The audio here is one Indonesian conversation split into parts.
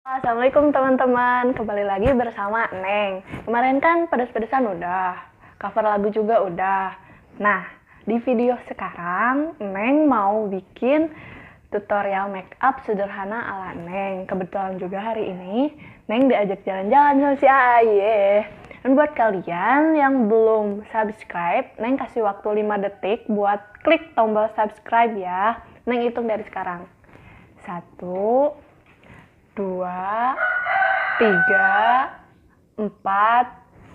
Assalamualaikum teman-teman, kembali lagi bersama Neng. Kemarin kan pedes-pedesan udah, cover lagu juga udah. Nah, di video sekarang Neng mau bikin tutorial make up sederhana ala Neng. Kebetulan juga hari ini Neng diajak jalan-jalan sama si Aye. Dan buat kalian yang belum subscribe, Neng kasih waktu 5 detik buat klik tombol subscribe ya. Neng hitung dari sekarang. 1, 2, 3, 4,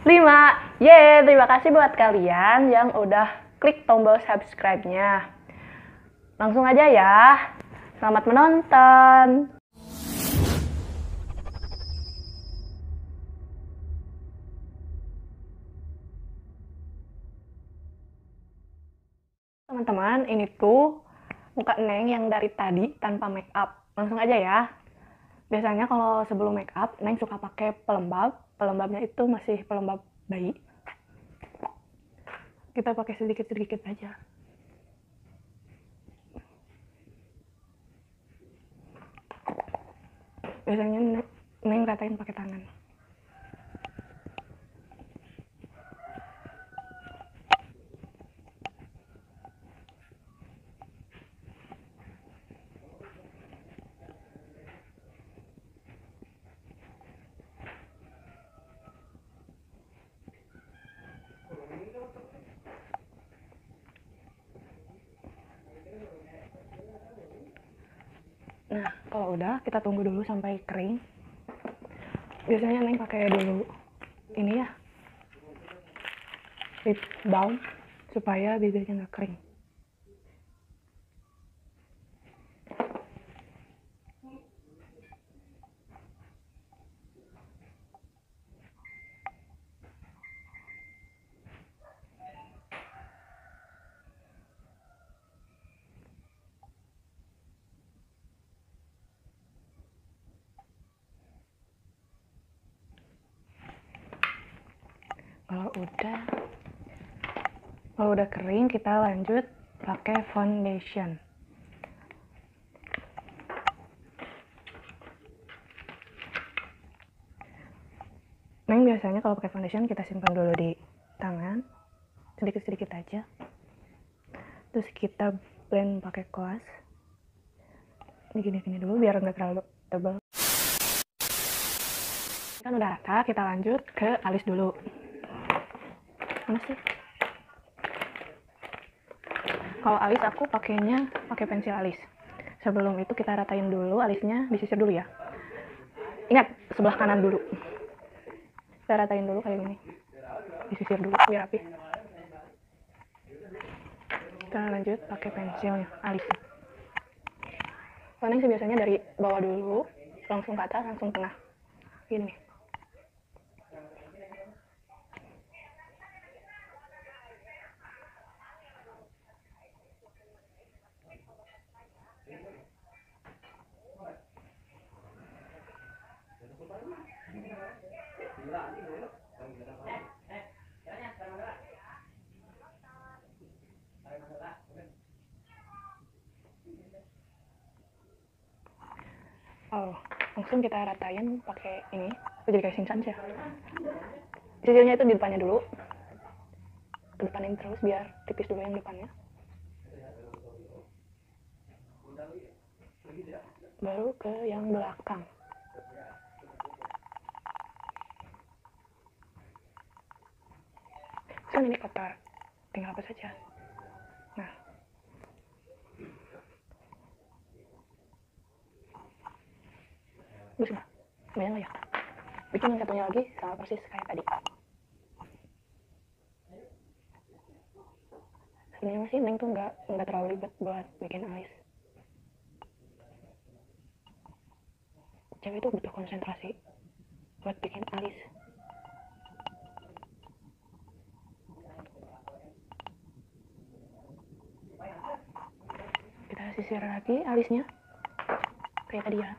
5. Yeay, terima kasih buat kalian yang udah klik tombol subscribe-nya. Langsung aja ya. Selamat menonton. Teman-teman, ini tuh muka Neng yang dari tadi tanpa make up. Langsung aja ya. Biasanya kalau sebelum make up, Neng suka pakai pelembab. Pelembabnya itu masih pelembab bayi. Kita pakai sedikit-sedikit aja. Biasanya Neng ratain pakai tangan. Nah, kalau udah, kita tunggu dulu sampai kering. Biasanya Neng pakai dulu ini ya, lip balm, supaya bibirnya nggak kering. Kalau udah kering, kita lanjut pakai foundation. Neng biasanya kalau pakai foundation kita simpan dulu di tangan, sedikit-sedikit aja. Terus kita blend pakai kuas. Ini gini-gini dulu biar nggak terlalu tebal. Kan udah rata, kita lanjut ke alis dulu. Mana sih? Kalau alis aku pakainya pakai pensil alis. Sebelum itu kita ratain dulu alisnya, disisir dulu ya. Ingat, sebelah kanan dulu. Kita ratain dulu kayak gini. Disisir dulu biar rapi. Kita lanjut pakai pensilnya, alis. Kalau sih biasanya dari bawah dulu, langsung ke atas, langsung tengah. Gini. Oh, langsung kita ratain pakai ini, jadi kayak Shin Chan ya. Sisirnya itu di depannya dulu, ke depanin terus biar tipis dulu yang depannya. Baru ke yang belakang. Kan ini kotor, tinggal apa saja. Nah, bagus nggak? Lumayan nggak ya? Bikin yang satunya lagi sama persis kayak tadi. Sebenarnya sih Neng tuh nggak terlalu ribet buat bikin alis. Cewek itu butuh konsentrasi buat bikin alis. Kita sisir lagi alisnya kayak tadi ya.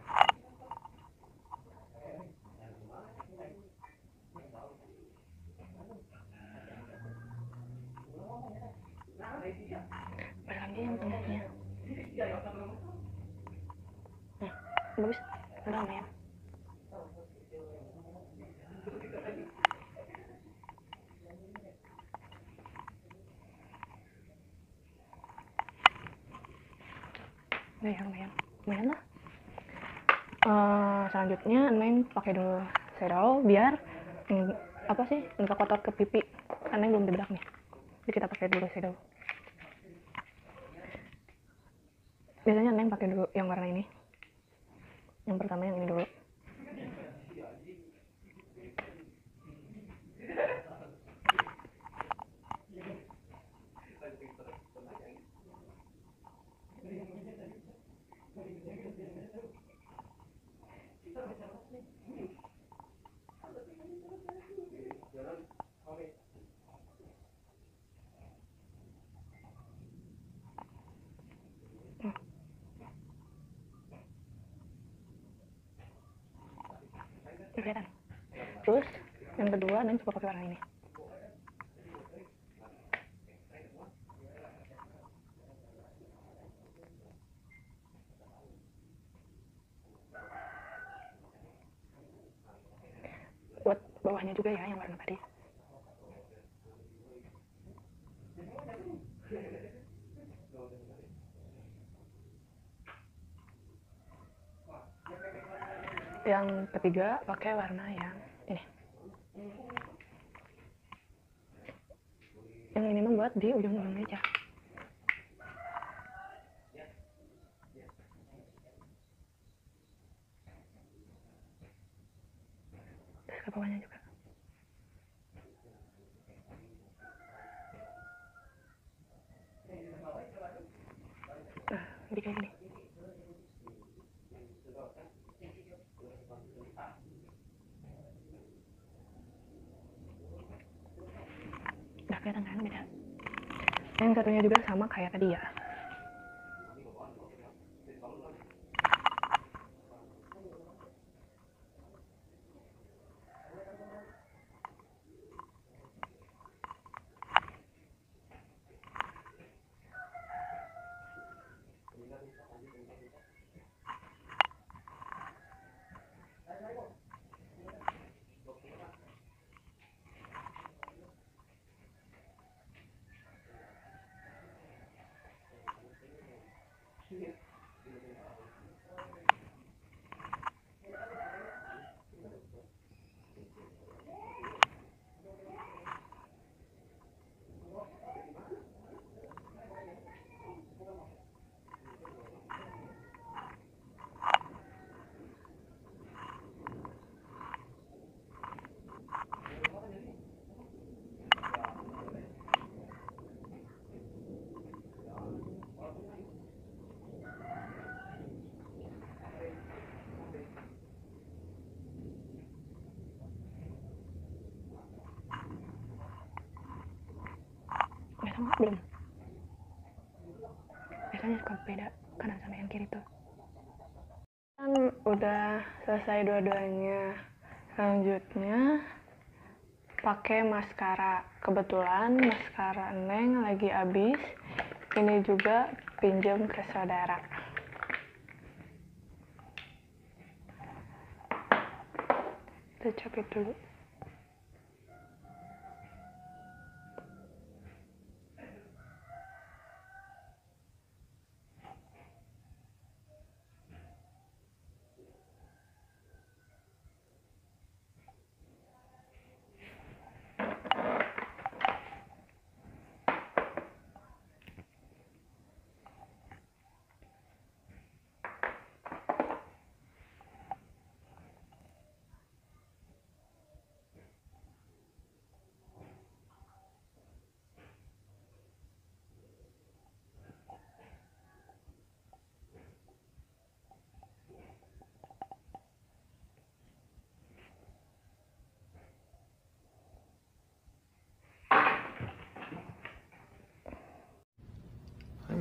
Berlagi yang tengahnya. Nah, bagus, udah lumayan. ya lumayan lah. Selanjutnya Neng pakai dulu shadow biar nggak kotor ke pipi. Neng belum dibedak nih, jadi kita pakai dulu shadow. Biasanya Neng pakai dulu yang warna ini, yang pertama yang ini dulu. Kelihatan. Terus yang kedua Neng coba pakai warna ini. Buat bawahnya juga ya yang warna tadi. Yang ketiga pakai warna yang ini. Yang ini membuat di ujung-ujung meja. Terus ke bawahnya juga. Nah, jadi kayak gini. Udah kelihatan kan beda. Yang satunya juga sama kayak tadi ya. Udah sama belum? Biasanya suka beda kanan sama yang kiri tuh. Kan udah selesai dua-duanya. Selanjutnya pakai maskara. Kebetulan maskara Neng lagi habis. Ini juga pinjam ke saudara. Kita capit dulu.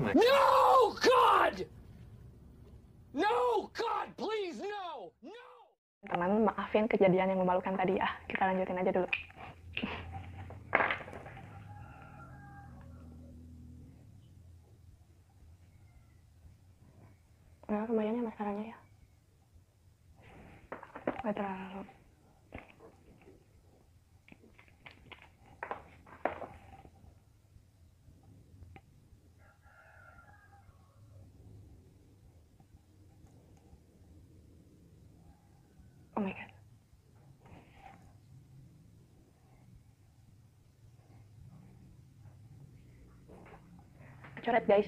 No, God! No, God, please, no! No! Teman, maafin kejadian yang memalukan tadi ya. Kita lanjutin aja dulu. Nah, lumayan ya maskaranya ya. Gak terlalu. Oh my god. Coret guys.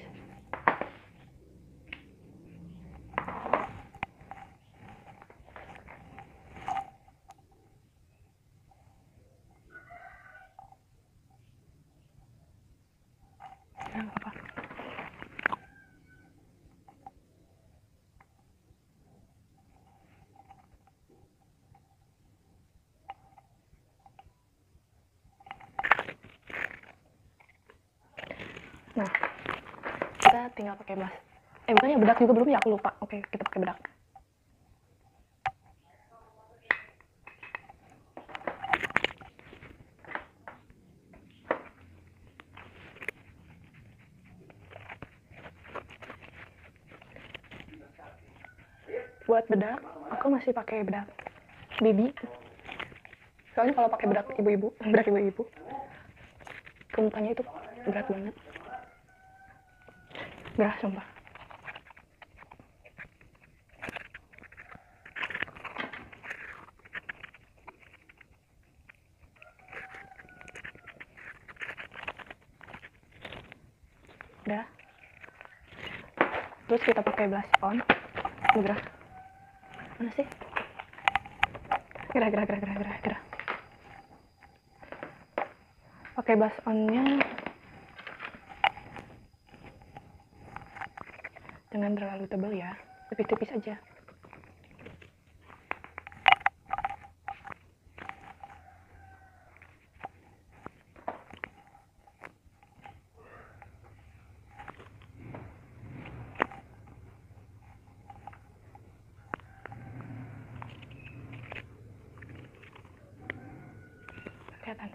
Nggak apa-apa. Nah, kita tinggal pakai blush. Bukannya bedak juga belum ya, aku lupa. Oke, kita pakai bedak. Buat bedak, aku masih pakai bedak baby. Soalnya kalau pakai bedak ibu-ibu, ke mukanya itu berat banget. Gerah sumpah. Udah. Terus kita pakai blush on. Gerah. Mana sih? Gerah. Pakai blush on-nya jangan terlalu tebal ya, tipis-tipis aja. Kelihatan.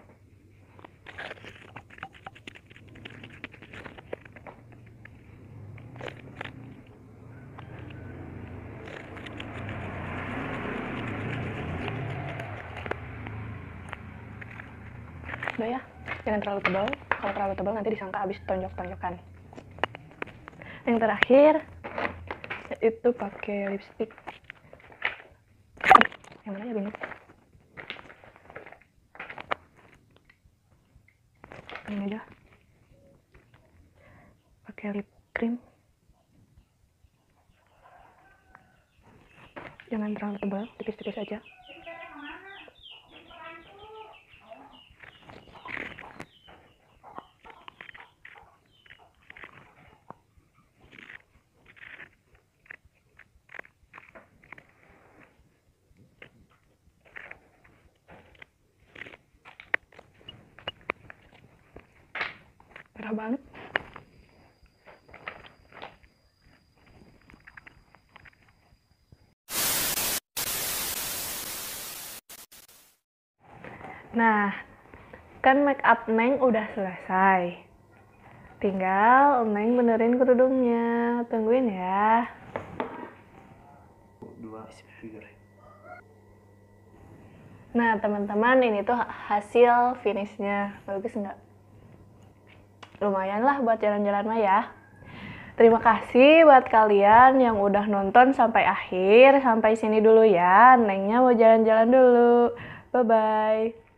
Udah ya, jangan terlalu tebal. Kalau terlalu tebal nanti disangka habis tonjok-tonjokan. Yang terakhir itu pakai lipstick. Yang mana ya, bingung. Ini aja. Pakai lip cream. Jangan terlalu tebal, tipis-tipis aja. Gerah banget. Nah, kan make up Neng udah selesai. Tinggal Neng benerin kerudungnya. Tungguin ya. 2, 3. Nah, teman-teman, ini tuh hasil finishnya. Bagus nggak? Lumayan lah buat jalan-jalan mah ya. Terima kasih buat kalian yang udah nonton sampai akhir. Sampai sini dulu ya. Nengnya mau jalan-jalan dulu. Bye-bye.